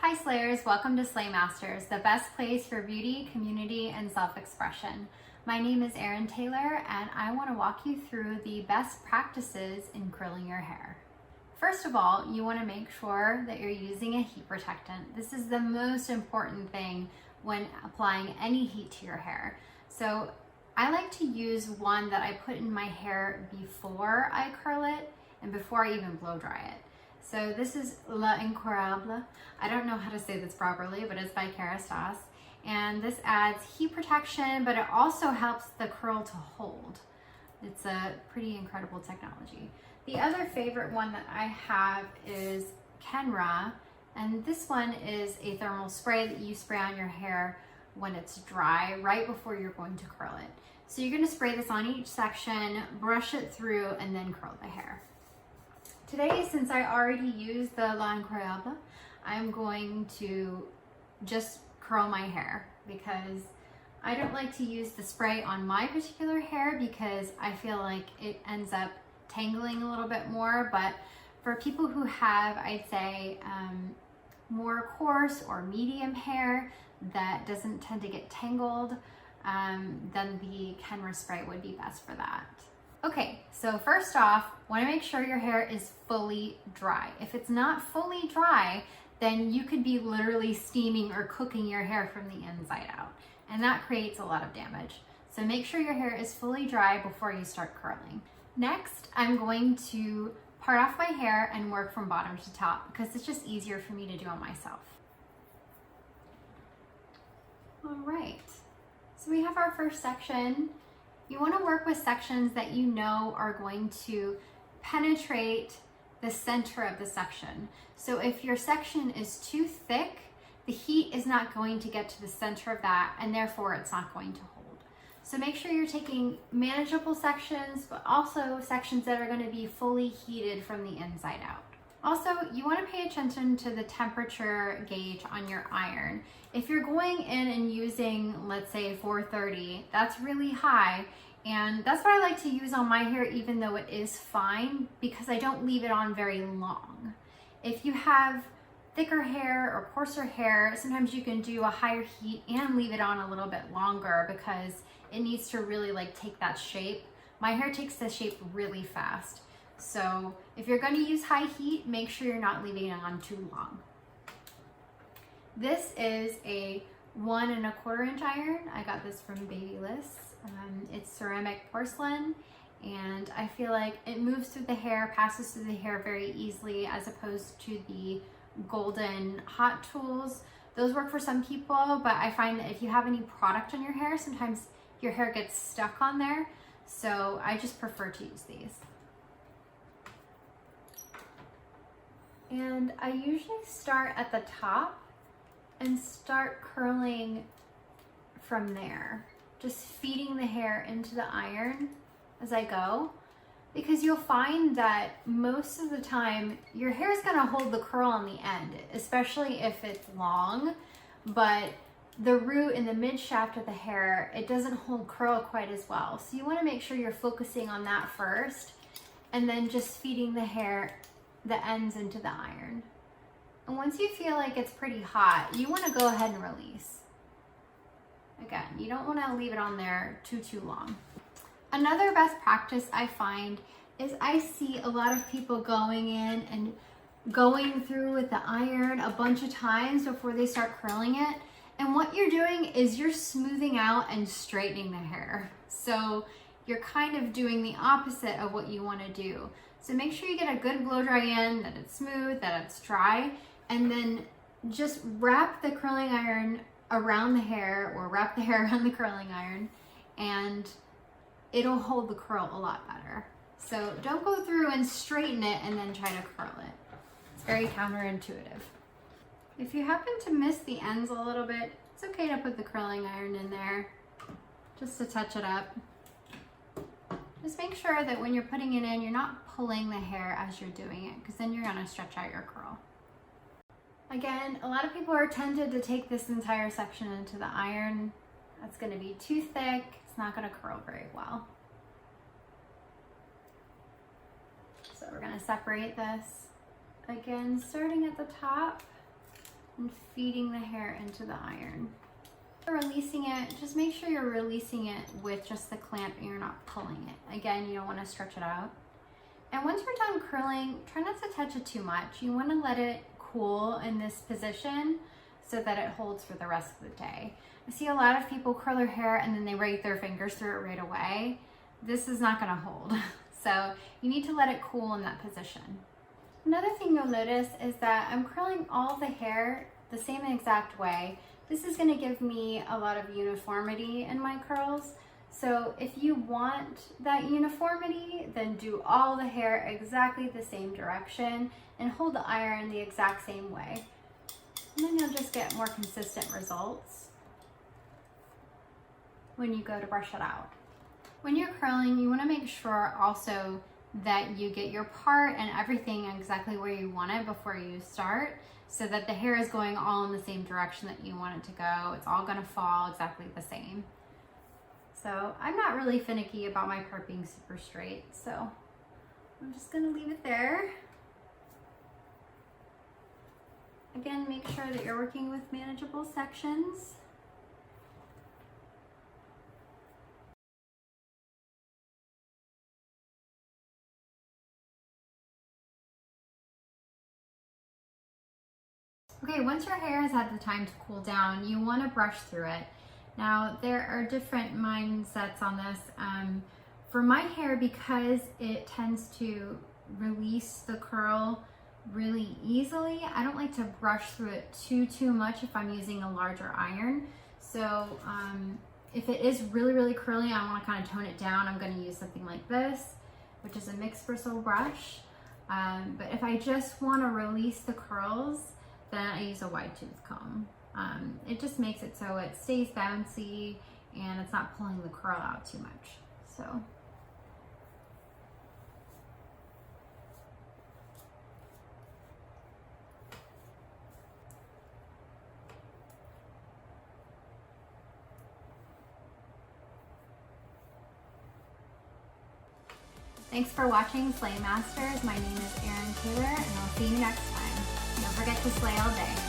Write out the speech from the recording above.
Hi Slayers, welcome to Slaymasters, the best place for beauty, community, and self-expression. My name is Erin Taylor and I want to walk you through the best practices in curling your hair. First of all, you want to make sure that you're using a heat protectant. This is the most important thing when applying any heat to your hair. So I like to use one that I put in my hair before I curl it and before I even blow dry it. So this is L'Incroyable. I don't know how to say this properly, but it's by hairstylist. And this adds heat protection, but it also helps the curl to hold. It's a pretty incredible technology. The other favorite one that I have is Kenra, and this one is a thermal spray that you spray on your hair when it's dry, right before you're going to curl it. So you're gonna spray this on each section, brush it through, and then curl the hair. Today, since I already used the L'Incroyable, I'm going to just curl my hair because I don't like to use the spray on my particular hair because I feel like it ends up tangling a little bit more. But for people who have, I'd say, more coarse or medium hair that doesn't tend to get tangled, then the Kenra spray would be best for that. Okay, so first off, want to make sure your hair is fully dry. If it's not fully dry, then you could be literally steaming or cooking your hair from the inside out, and that creates a lot of damage. So make sure your hair is fully dry before you start curling. Next, I'm going to part off my hair and work from bottom to top because it's just easier for me to do on myself. All right, so we have our first section. You want to work with sections that you know are going to penetrate the center of the section. So if your section is too thick, the heat is not going to get to the center of that, and therefore it's not going to hold. So make sure you're taking manageable sections, but also sections that are going to be fully heated from the inside out. Also, you want to pay attention to the temperature gauge on your iron. If you're going in and using, let's say 430, that's really high, and that's what I like to use on my hair even though it is fine because I don't leave it on very long. If you have thicker hair or coarser hair, sometimes you can do a higher heat and leave it on a little bit longer because it needs to really take that shape. My hair takes the shape really fast. So if you're going to use high heat, make sure you're not leaving it on too long. This is a 1 1/4 inch iron. I got this from Wavy. It's ceramic porcelain, and I feel like it moves through the hair, passes through the hair very easily as opposed to the golden hot tools. Those work for some people, but I find that if you have any product on your hair, sometimes your hair gets stuck on there. So I just prefer to use these. And I usually start at the top and start curling from there, just feeding the hair into the iron as I go, because you'll find that most of the time your hair is going to hold the curl on the end, especially if it's long, but the root and the mid shaft of the hair, it doesn't hold curl quite as well. So you want to make sure you're focusing on that first and then just feeding the hair, the ends into the iron. And once you feel like it's pretty hot, you want to go ahead and release. Again, you don't want to leave it on there too long. Another best practice I find is I see a lot of people going in and going through with the iron a bunch of times before they start curling it. And what you're doing is you're smoothing out and straightening the hair. So you're kind of doing the opposite of what you want to do. So make sure you get a good blow dry in, that it's smooth, that it's dry, and then just wrap the curling iron around the hair or wrap the hair around the curling iron, and it'll hold the curl a lot better. So don't go through and straighten it and then try to curl it. It's very counterintuitive. If you happen to miss the ends a little bit, it's okay to put the curling iron in there just to touch it up. Just make sure that when you're putting it in, you're not pulling the hair as you're doing it, because then you're going to stretch out your curl. Again, a lot of people are tempted to take this entire section into the iron. That's going to be too thick. It's not going to curl very well. So we're going to separate this. Again, starting at the top, and feeding the hair into the iron. Releasing it, just make sure you're releasing it with just the clamp and you're not pulling it. Again, you don't want to stretch it out. And once you're done curling, try not to touch it too much. You want to let it cool in this position so that it holds for the rest of the day. I see a lot of people curl their hair and then they rake their fingers through it right away. This is not going to hold. So you need to let it cool in that position. Another thing you'll notice is that I'm curling all the hair the same exact way. This is going to give me a lot of uniformity in my curls. So if you want that uniformity, then do all the hair exactly the same direction and hold the iron the exact same way. And then you'll just get more consistent results when you go to brush it out. When you're curling, you want to make sure also that you get your part and everything exactly where you want it before you start, so that the hair is going all in the same direction that you want it to go. It's all going to fall exactly the same. So I'm not really finicky about my part being super straight, so I'm just going to leave it there. Again, make sure that you're working with manageable sections. Okay, once your hair has had the time to cool down, you want to brush through it. Now, there are different mindsets on this. For my hair, because it tends to release the curl really easily, I don't like to brush through it too much if I'm using a larger iron. So if it is really curly, I want to kind of tone it down, I'm going to use something like this, which is a mixed bristle brush. But if I just want to release the curls, then I use a wide tooth comb. It just makes it so it stays bouncy and it's not pulling the curl out too much. So. Thanks for watching Slaymasters. My name is Erin Taylor and I'll see you next time. Don't forget to slay all day.